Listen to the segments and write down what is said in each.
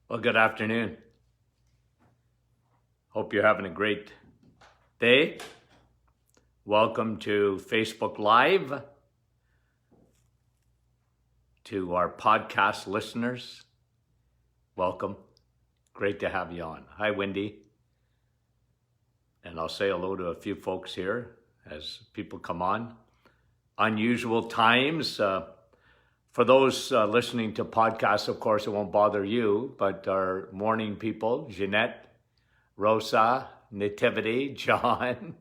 Well, good afternoon. Hope you're having a great day. Welcome to Facebook Live. To our podcast listeners, welcome. Great to have you on. Hi, Wendy. And I'll say hello to a few folks here as people come on. Unusual times. For those listening to podcasts, of course, it won't bother you, but our morning people, Jeanette, Rosa, Nativity, John,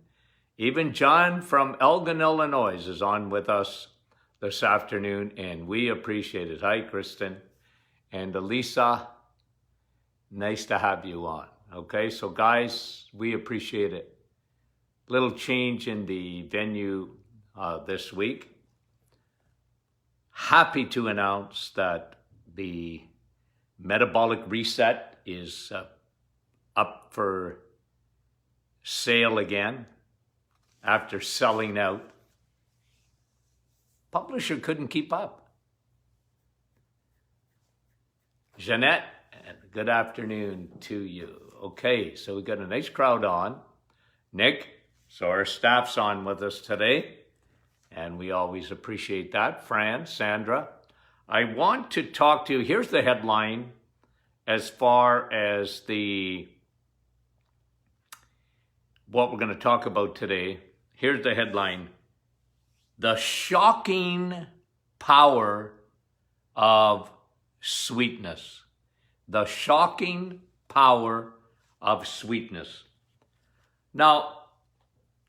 even John from Elgin, Illinois is on with us this afternoon, and we appreciate it. Hi, Kristen. And Elisa, nice to have you on. Okay, so guys, we appreciate it. Little change in the venue this week. Happy to announce that the metabolic reset is up for sale again after selling out. Publisher couldn't keep up. Jeanette, good afternoon to you. Okay, so we got a nice crowd on. Nick, so our staff's on with us today. And we always appreciate that. Fran, Sandra, I want to talk to you. Here's the headline as far as what we're going to talk about today. Here's the headline: the shocking power of sweetness. The shocking power of sweetness. Now,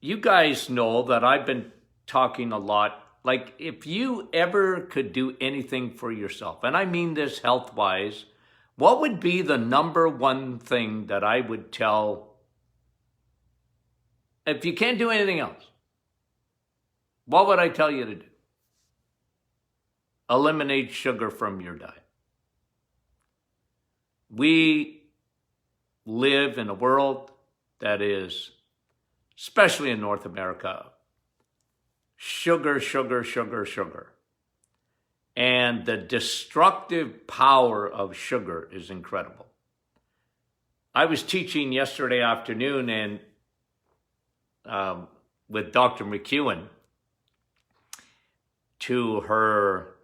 you guys know that I've been talking a lot, like if you ever could do anything for yourself, and I mean this health-wise, what would be the number one thing that I would tell, if you can't do anything else, what would I tell you to do? Eliminate sugar from your diet. We live in a world that is, especially in North America, sugar, sugar, sugar, sugar. And the destructive power of sugar is incredible. I was teaching yesterday afternoon and with Dr. McEwen to her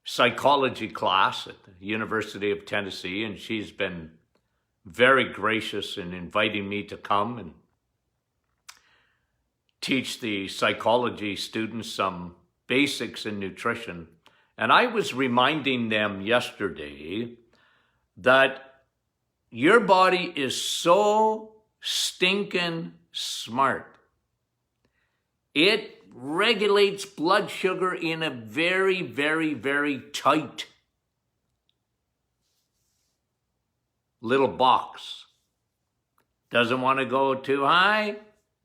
psychology class at the University of Tennessee, and she's been very gracious in inviting me to come and teach the psychology students some basics in nutrition. And I was reminding them yesterday that your body is so stinking smart. It regulates blood sugar in a very, very, very tight little box. Doesn't want to go too high,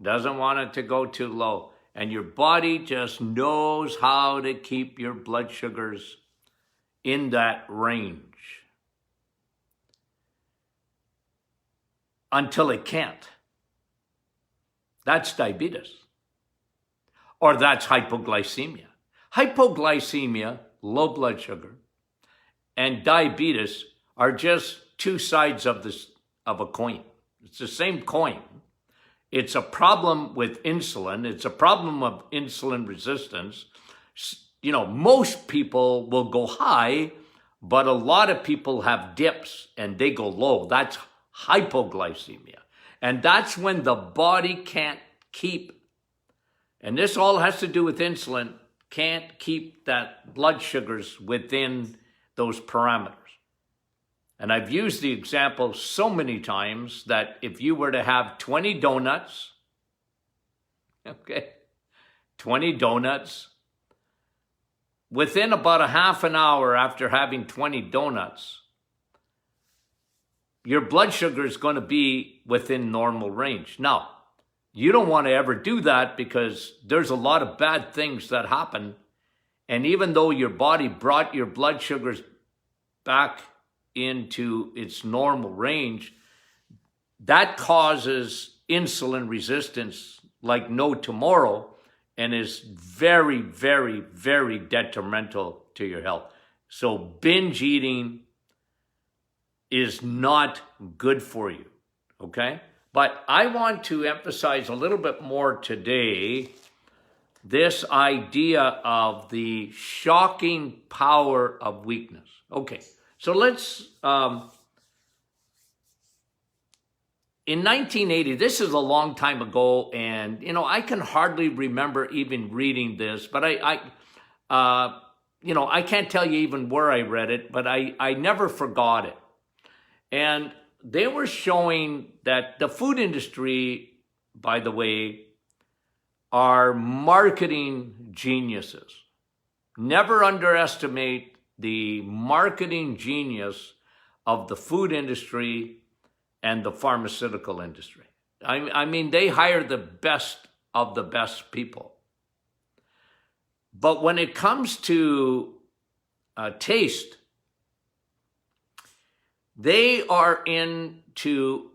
doesn't want it to go too low. And your body just knows how to keep your blood sugars in that range until it can't. That's diabetes. Or that's hypoglycemia. Hypoglycemia, low blood sugar, and diabetes are just two sides of a coin. It's the same coin. It's a problem with insulin. It's a problem of insulin resistance. You know, most people will go high, but a lot of people have dips and they go low. That's hypoglycemia. And that's when the body can't keep, and this all has to do with insulin, can't keep that blood sugars within those parameters. And I've used the example so many times that if you were to have 20 donuts, 20 donuts, within about a half an hour after having 20 donuts, your blood sugar is going to be within normal range. Now, you don't want to ever do that because there's a lot of bad things that happen. And even though your body brought your blood sugars back into its normal range, that causes insulin resistance like no tomorrow and is very, very, very detrimental to your health. So binge eating is not good for you, okay? But I want to emphasize a little bit more today this idea of the shocking power of weakness. Okay, so let's, in 1980, this is a long time ago, and, I can hardly remember even reading this, but I can't tell you even where I read it, but I never forgot it. And they were showing that the food industry, by the way, are marketing geniuses. Never underestimate the marketing genius of the food industry and the pharmaceutical industry. I mean, they hire the best of the best people. But when it comes to taste, they are into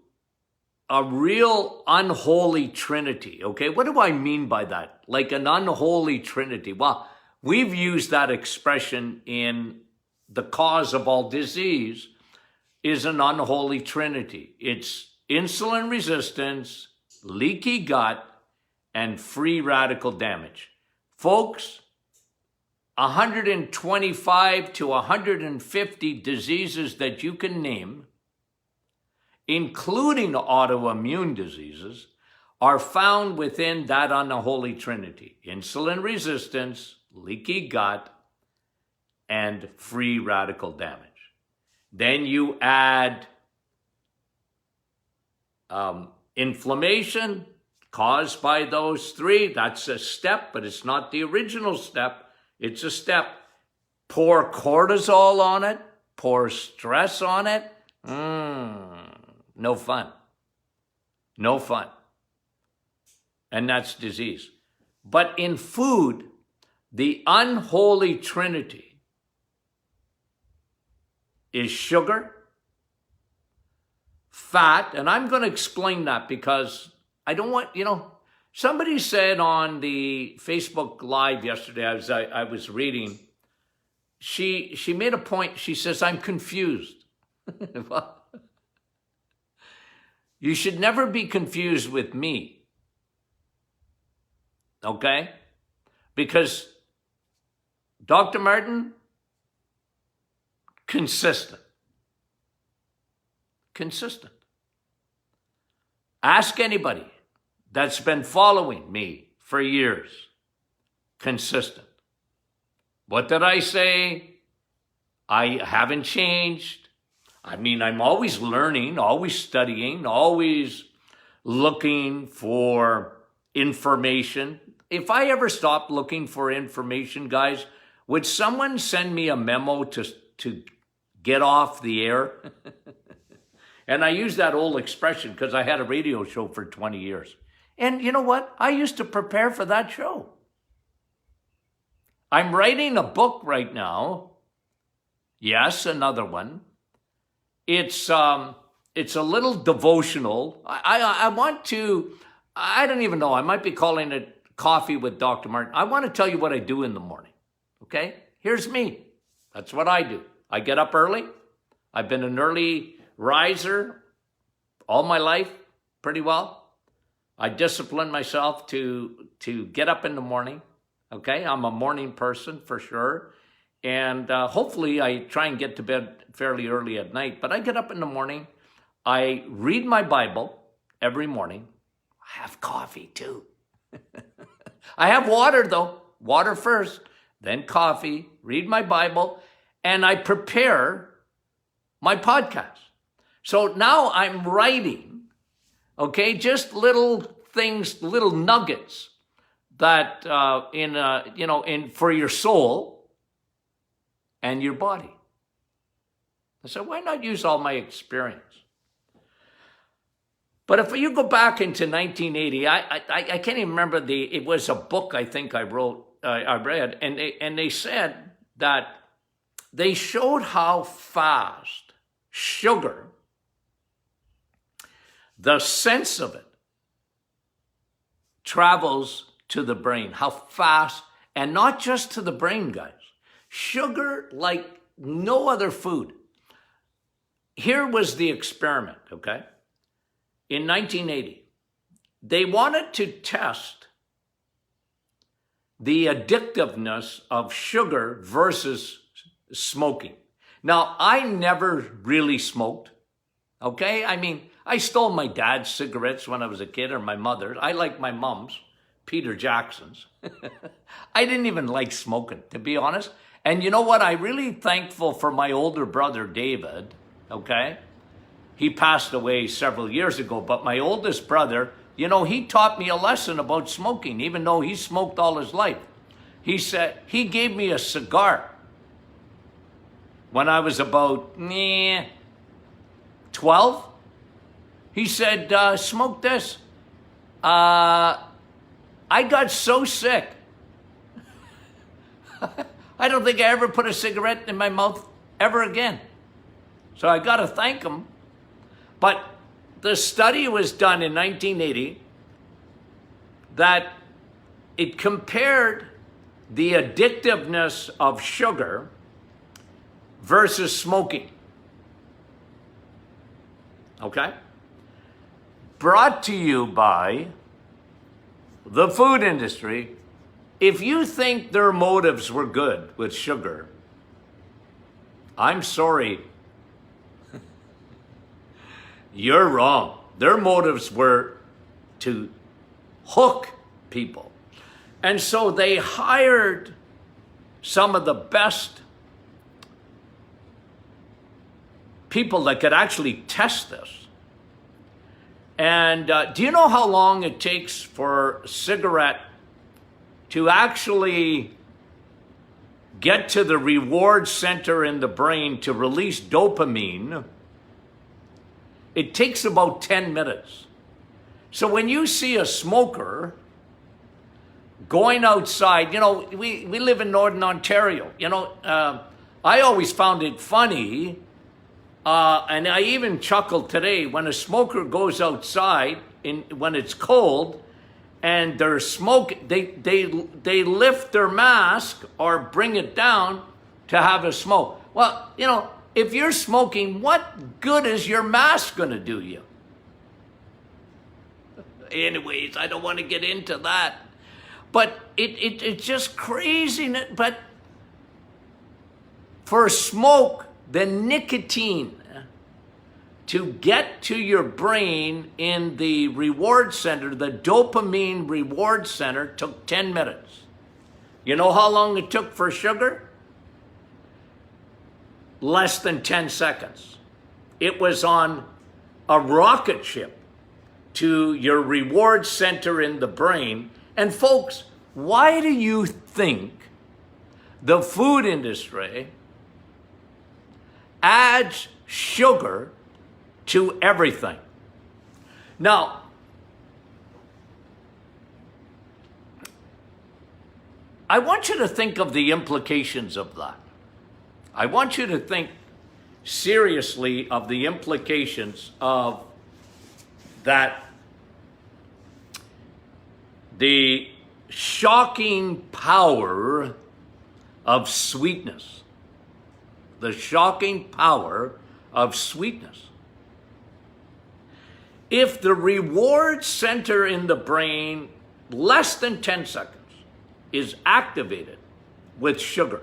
a real unholy trinity, okay? What do I mean by that? Like an unholy trinity. Well, we've used that expression in the cause of all disease is an unholy trinity. It's insulin resistance, leaky gut, and free radical damage. Folks, 125 to 150 diseases that you can name, including autoimmune diseases, are found within that unholy trinity: insulin resistance, leaky gut, and free radical damage. Then you add inflammation caused by those three. That's a step, but it's not the original step. It's a step. Pour cortisol on it, pour stress on it. No fun. No fun. And that's disease. But in food, the unholy trinity is sugar, fat, and I'm going to explain that because I don't want, somebody said on the Facebook Live yesterday, I was reading, she made a point. She says, I'm confused. Well, you should never be confused with me. Okay? Because Dr. Martin, consistent. Consistent. Ask anybody that's been following me for years. Consistent. What did I say? I haven't changed. I mean, I'm always learning, always studying, always looking for information. If I ever stopped looking for information, guys, would someone send me a memo to get off the air? And I use that old expression because I had a radio show for 20 years. And you know what? I used to prepare for that show. I'm writing a book right now. Yes, another one. It's a little devotional. I want to, I don't even know, I might be calling it Coffee with Dr. Martin. I want to tell you what I do in the morning, okay? Here's me. That's what I do. I get up early. I've been an early riser all my life, pretty well. I discipline myself to get up in the morning, okay? I'm a morning person for sure. And hopefully I try and get to bed fairly early at night. But I get up in the morning. I read my Bible every morning. I have coffee too. I have water though. Water first, then coffee, read my Bible, and I prepare my podcast. So now I'm writing, okay, just little things, little nuggets that for your soul and your body. I said, why not use all my experience? But if you go back into 1980, I can't even remember it was a book I think I read, and they said that they showed how fast sugar, the sense of it, travels to the brain. How fast, and not just to the brain, guys. Sugar, like no other food. here was the experiment, okay? In 1980, they wanted to test the addictiveness of sugar versus smoking. Now, I never really smoked, okay? I mean, I stole my dad's cigarettes when I was a kid, or my mother's. I like my mom's, Peter Jackson's. I didn't even like smoking, to be honest. And you know what? I'm really thankful for my older brother, David, okay? He passed away several years ago, but my oldest brother, you know, he taught me a lesson about smoking, even though he smoked all his life. He said, he gave me a cigar when I was about 12. He said, smoke this. I got so sick. I don't think I ever put a cigarette in my mouth ever again. So I got to thank him. But the study was done in 1980 that it compared the addictiveness of sugar versus smoking. Okay? Brought to you by the food industry. If you think their motives were good with sugar, I'm sorry. You're wrong. Their motives were to hook people. And so they hired some of the best people that could actually test this. And do you know how long it takes for a cigarette to actually get to the reward center in the brain to release dopamine? It takes about 10 minutes. So when you see a smoker going outside, you know, we live in Northern Ontario. You know, I always found it funny, and I even chuckled today, when a smoker goes outside when it's cold and they're smoking, they lift their mask or bring it down to have a smoke. Well, you know, if you're smoking, what good is your mask going to do you? Anyways, I don't want to get into that. But it's just crazy. But for smoke, the nicotine to get to your brain in the reward center, the dopamine reward center, took 10 minutes. You know how long it took for sugar? Less than 10 seconds. It was on a rocket ship to your reward center in the brain. And folks, why do you think the food industry adds sugar to everything? Now, I want you to think of the implications of that. I want you to think seriously of the implications of that. The shocking power of sweetness. The shocking power of sweetness. If the reward center in the brain, less than 10 seconds, is activated with sugar,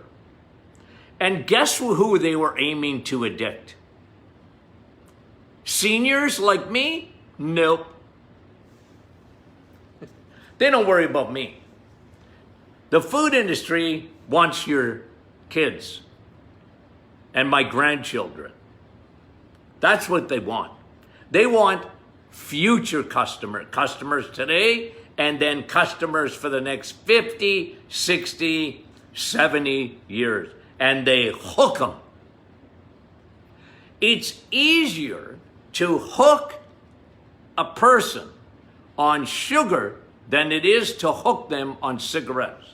and guess who they were aiming to addict? Seniors like me? Nope. They don't worry about me. The food industry wants your kids and my grandchildren. That's what they want. They want future customers today, and then customers for the next 50, 60, 70 years. And they hook them. It's easier to hook a person on sugar than it is to hook them on cigarettes.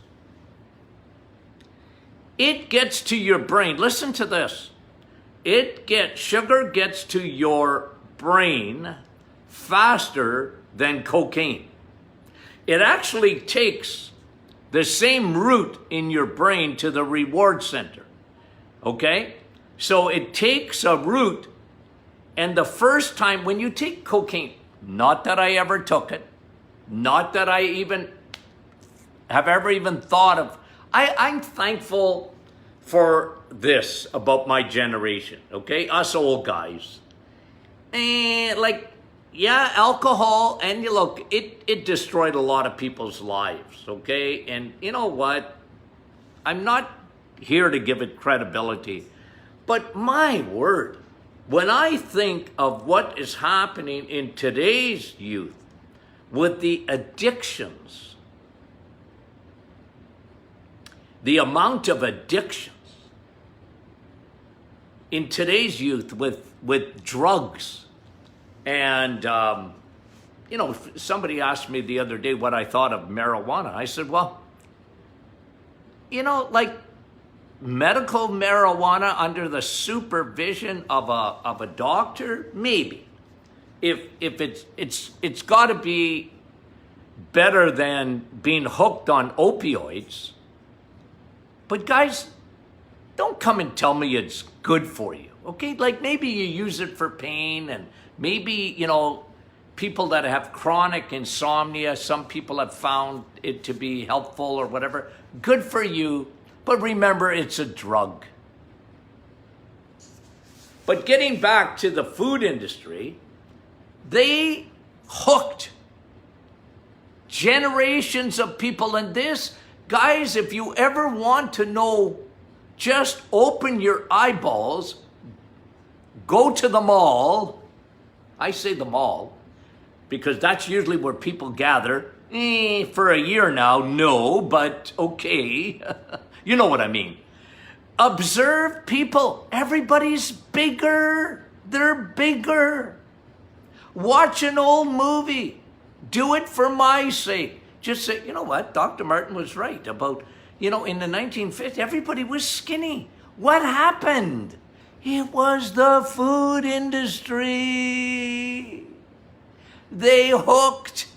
It gets to your brain. Listen to this. Sugar gets to your brain faster than cocaine. It actually takes the same route in your brain to the reward center. Okay? So it takes a route And the first time when you take cocaine, not that I ever took it, not that I even have ever even thought of, I'm thankful for this about my generation, okay? Us old guys. And like, yeah, alcohol, and you look, it destroyed a lot of people's lives, okay? And you know what? I'm not here to give it credibility, but my word, when I think of what is happening in today's youth with the addictions, the amount of addictions in today's youth with drugs, and you know, somebody asked me the other day what I thought of marijuana. I said, well, you know, like medical marijuana under the supervision of a doctor, maybe. If it's got to be better than being hooked on opioids. But guys, don't come and tell me it's good for you, okay? Like maybe you use it for pain, and maybe, you know, people that have chronic insomnia, some people have found it to be helpful or whatever. Good for you, but remember, it's a drug. But getting back to the food industry, they hooked generations of people in this. Guys, if you ever want to know, just open your eyeballs, go to the mall. I say the mall because that's usually where people gather. For a year now, no, but okay. You know what I mean. Observe people. Everybody's bigger. They're bigger. Watch an old movie. Do it for my sake. Just say, you know what, Dr. Martin was right about, you know, in the 1950s, everybody was skinny. What happened? It was the food industry. They hooked.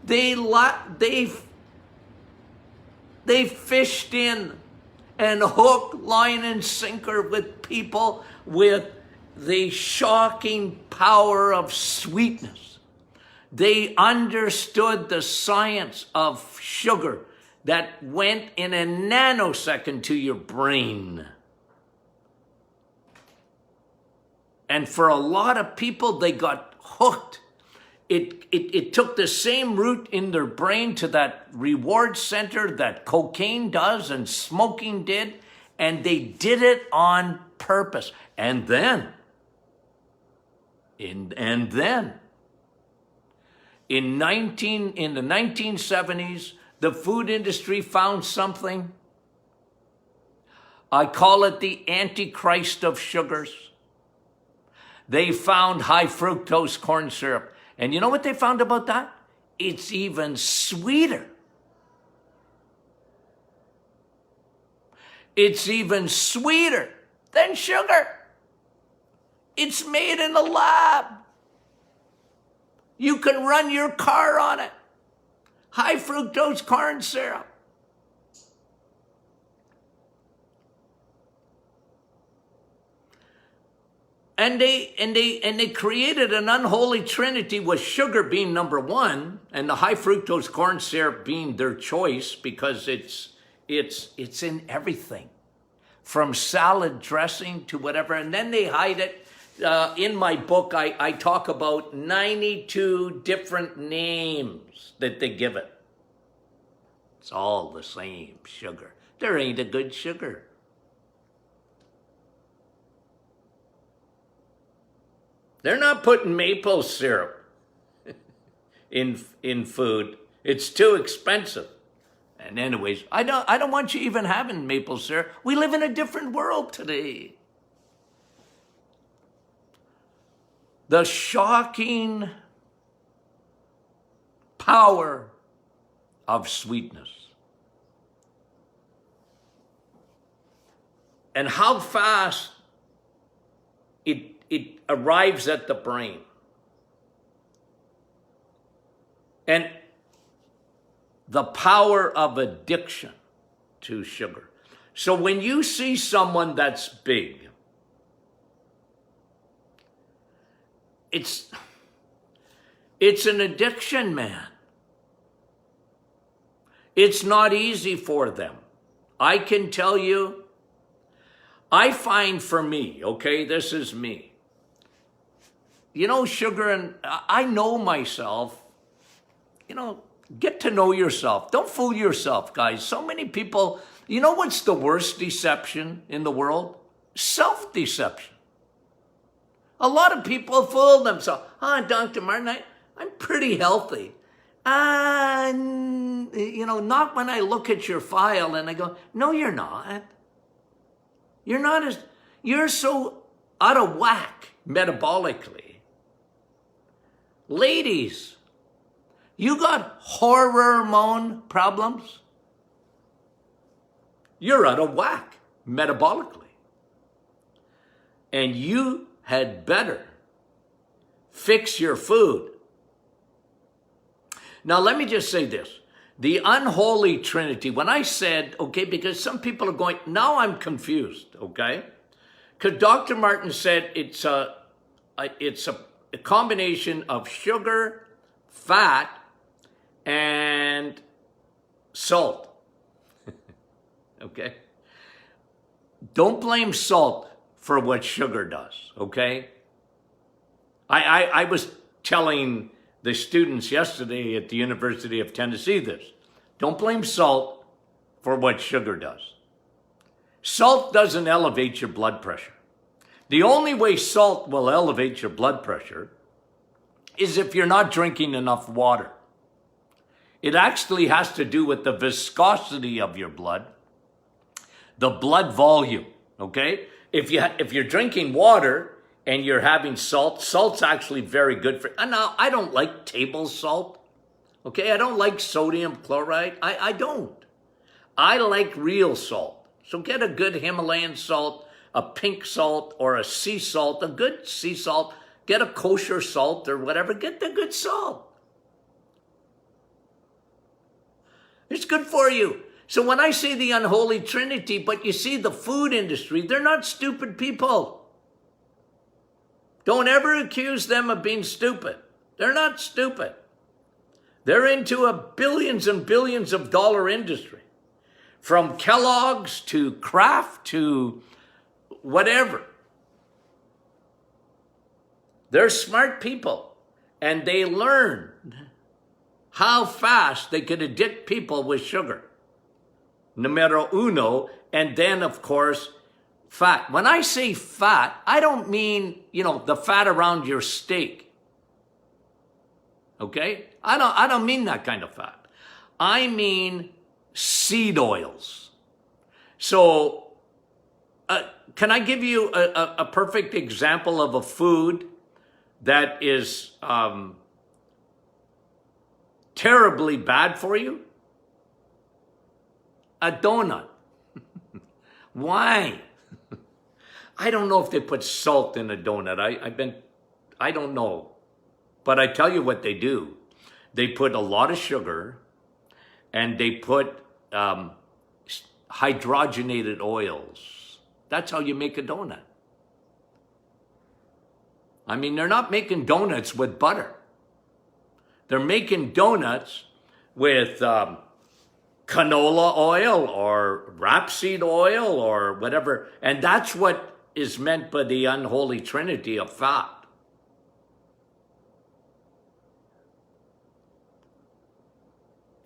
They fished in and hook, line, and sinker with people with the shocking power of sweetness. They understood the science of sugar that went in a nanosecond to your brain. And for a lot of people, they got hooked. It took the same route in their brain to that reward center that cocaine does and smoking did, and they did it on purpose. And then, in the 1970s, the food industry found something. I call it the Antichrist of sugars. They found high fructose corn syrup. And you know what they found about that? It's even sweeter. It's even sweeter than sugar. It's made in a lab. You can run your car on it. High fructose corn syrup. And they created an unholy trinity with sugar being number one and the high fructose corn syrup being their choice because it's in everything, from salad dressing to whatever. And then they hide it. In my book, I talk about 92 different names that they give it. It's all the same sugar. There ain't a good sugar. They're not putting maple syrup in food. It's too expensive. And anyways, I don't want you even having maple syrup. We live in a different world today. The shocking power of sweetness. And how fast it arrives at the brain. And the power of addiction to sugar. So when you see someone that's big, it's an addiction, man. It's not easy for them. I can tell you, I find for me, okay, this is me. You know, sugar, and I know myself, you know, get to know yourself. Don't fool yourself, guys. So many people, you know what's the worst deception in the world? Self-deception. A lot of people fool themselves. Dr. Martin, I'm pretty healthy. You know, not when I look at your file and I go, no, you're not. You're not you're so out of whack metabolically. Ladies, you got hormone problems? You're out of whack metabolically. And you had better fix your food. Now, let me just say this. The unholy trinity, when I said, okay, because some people are going, now I'm confused, okay? Because Dr. Martin said it's a combination of sugar, fat, and salt. Okay? Don't blame salt for what sugar does, okay? I was telling the students yesterday at the University of Tennessee this. Don't blame salt for what sugar does. Salt doesn't elevate your blood pressure. The only way salt will elevate your blood pressure is if you're not drinking enough water. It actually has to do with the viscosity of your blood, the blood volume, okay? If you're drinking water and you're having salt, salt's actually very good for, and now I don't like table salt, okay? I don't like sodium chloride, I don't. I like real salt. So get a good Himalayan salt, a pink salt, or a sea salt, a good sea salt. Get a kosher salt or whatever, get the good salt. It's good for you. So when I say the unholy trinity, but you see the food industry, they're not stupid people. Don't ever accuse them of being stupid. They're not stupid. They're into a billions and billions of dollar industry. From Kellogg's to Kraft to whatever. They're smart people. And they learn how fast they could addict people with sugar. Numero uno. And then, of course, fat. When I say fat, I don't mean, the fat around your steak. Okay? I don't mean that kind of fat. I mean seed oils. So, can I give you a perfect example of a food that is terribly bad for you? A donut. Why? I don't know if they put salt in a donut. I don't know. But I tell you what they do. They put a lot of sugar and they put hydrogenated oils. That's how you make a donut. I mean, they're not making donuts with butter. They're making donuts with canola oil or rapeseed oil or whatever. And that's what is meant by the unholy trinity of fat.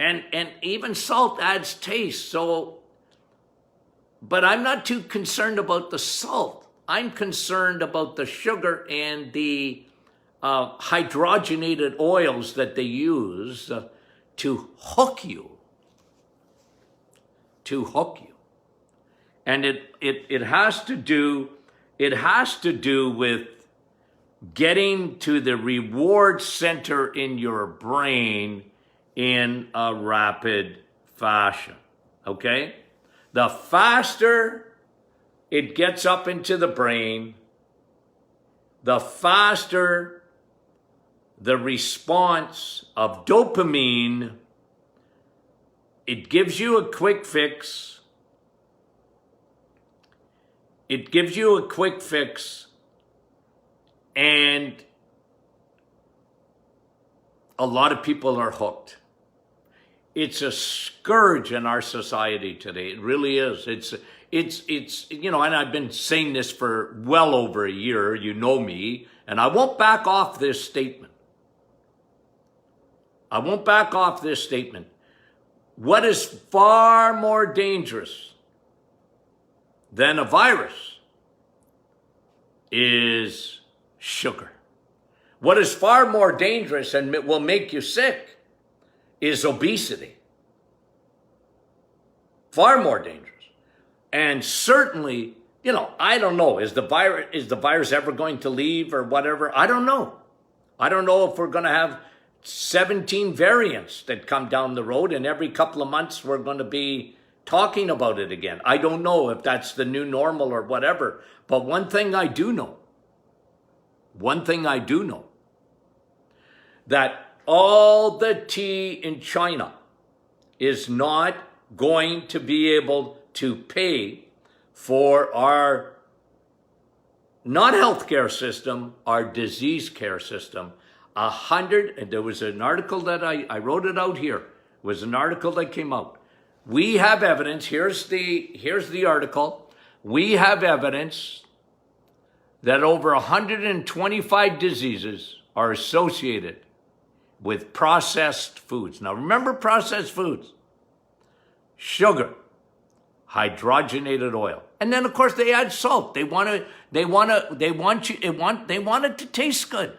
And even salt adds taste. So, but I'm not too concerned about the salt. I'm concerned about the sugar and the hydrogenated oils that they use to hook you. To hook you. And it has to do with getting to the reward center in your brain in a rapid fashion, okay? The faster it gets up into the brain, the faster the response of dopamine. It gives you a quick fix. It gives you a quick fix, and a lot of people are hooked. It's a scourge in our society today. It really is. It's you know, and I've been saying this for well over a year. You know me, and I won't back off this statement. I won't back off this statement. What is far more dangerous than a virus is sugar. What is far more dangerous and will make you sick is obesity. Far more dangerous. And certainly, you know, I don't know, is the virus ever going to leave or whatever? I don't know. I don't know if we're going to have 17 variants that come down the road and every couple of months we're going to be talking about it again. I don't know if that's the new normal or whatever. But one thing I do know, that all the tea in China is not going to be able to pay for our, not healthcare system, our disease care system. And there was an article that I wrote it out here. It was an article that came out. We have evidence, here's the article. We have evidence that over 125 diseases are associated with processed foods. Now remember processed foods. Sugar, hydrogenated oil. And then of course they add salt. They want it to taste good.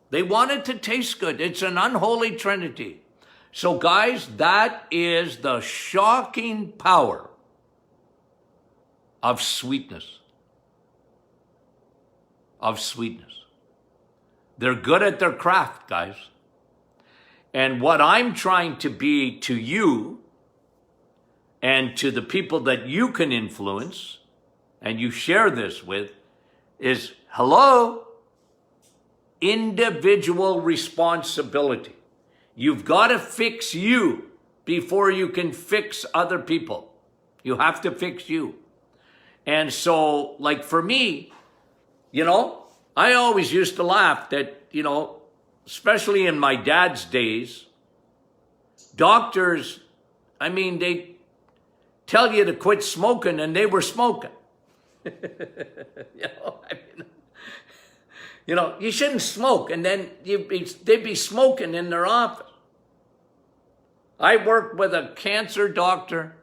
They want it to taste good. It's an unholy trinity. So guys, that is the shocking power of sweetness. Of sweetness. They're good at their craft, guys. And what I'm trying to be to you and to the people that you can influence and you share this with is, hello, individual responsibility. You've got to fix you before you can fix other people. You have to fix you. And so, like for me, you know, I always used to laugh that, you know, especially in my dad's days, doctors, I mean, they tell you to quit smoking and they were smoking. You know, you shouldn't smoke, and then they'd be smoking in their office. I worked with a cancer doctor.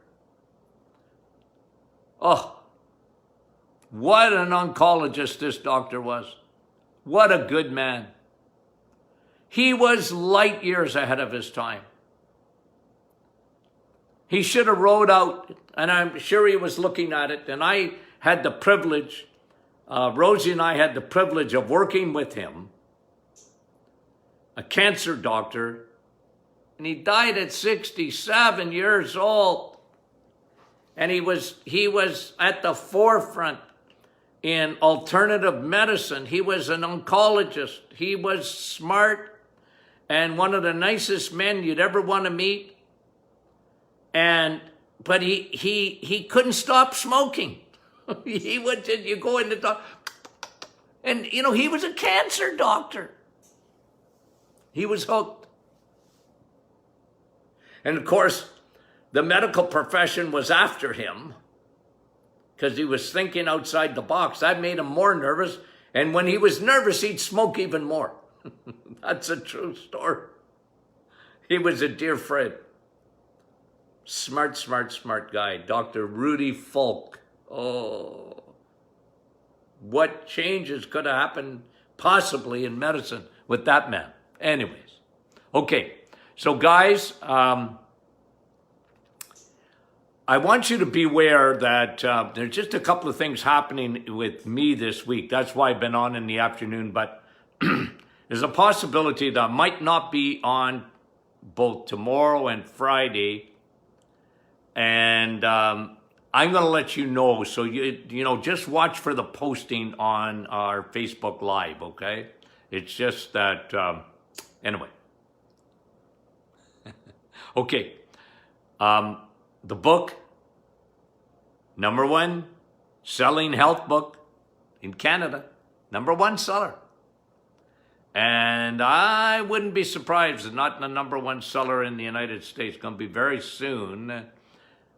Oh, what an oncologist this doctor was. What a good man. He was light years ahead of his time. He should have wrote out, and I'm sure he was looking at it, and I had the privilege, Rosie and I had the privilege of working with him, a cancer doctor, and he died at 67 years old. And he was at the forefront in alternative medicine. He was an oncologist. He was smart and one of the nicest men you'd ever want to meet. But he couldn't stop smoking. He would, you go in the doctor, and you know, he was a cancer doctor. He was hooked. And of course, the medical profession was after him because he was thinking outside the box. That made him more nervous. And when he was nervous, he'd smoke even more. That's a true story. He was a dear friend. Smart, smart, smart guy. Dr. Rudy Folk. Oh, what changes could have happened possibly in medicine with that man? Anyways. Okay. So guys, I want you to beware that there's just a couple of things happening with me this week. That's why I've been on in the afternoon, but there's a possibility that I might not be on both tomorrow and Friday. And I'm going to let you know. So, you know, just watch for the posting on our Facebook Live, okay? It's just that, anyway. Okay. The book, #1 selling health book in Canada, #1 seller. And I wouldn't be surprised if not the #1 seller in the United States. Going to be very soon.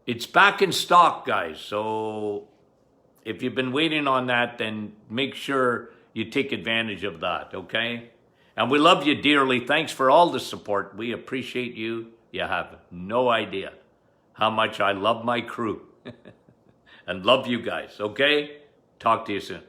It's back in stock, guys. So if you've been waiting on that, then make sure you take advantage of that, okay? And we love you dearly. Thanks for all the support. We appreciate you. You have no idea how much I love my crew and love you guys, okay? Talk to you soon.